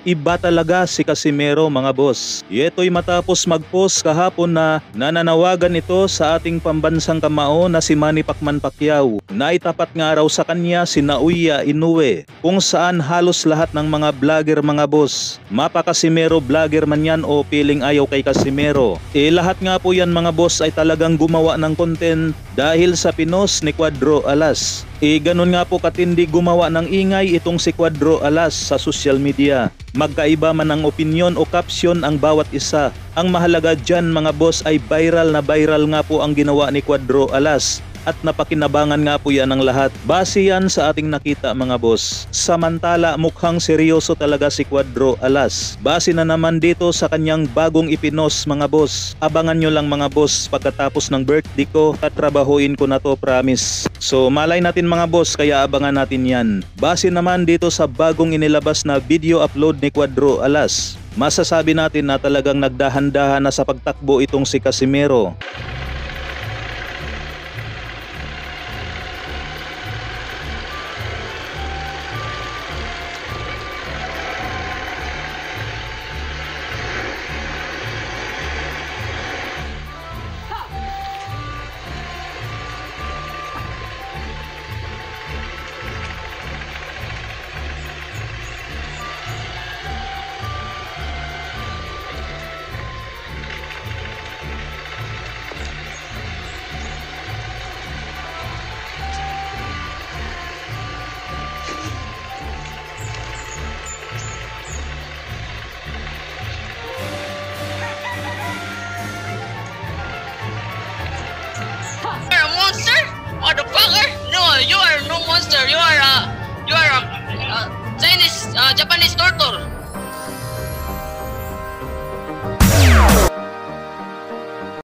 Iba talaga si Casimero mga boss. Ito'y matapos mag-post kahapon na nananawagan ito sa ating pambansang kamao na si Manny Pacman Pacquiao. Naitapat nga raw sa kanya si Naoya Inoue, kung saan halos lahat ng mga vlogger mga boss, mapa Casimero vlogger man yan o piling ayaw kay Casimero. Lahat nga po yan mga boss ay talagang gumawa ng content dahil sa pinos ni Cuadro Alas. Ganun nga po katindi gumawa ng ingay itong si Cuadro Alas sa social media. Magkaiba man ang opinyon o caption ang bawat isa. Ang mahalaga dyan mga boss ay viral na viral nga po ang ginawa ni Cuadro Alas. At napakinabangan nga po yan ng lahat. Base yan sa ating nakita mga boss. Samantala mukhang seryoso talaga si Cuadro Alas. Base na naman dito sa kanyang bagong ipinos mga boss. Abangan nyo lang mga boss pagkatapos ng birthday ko. Tatrabahuin ko na to, promise. So malay natin mga boss, kaya abangan natin yan. Base naman dito sa bagong inilabas na video upload ni Cuadro Alas, masasabi natin na talagang nagdahan-dahan na sa pagtakbo itong si Casimero. Motherfucker! No, you are no monster. You are a Chinese, Japanese turtle.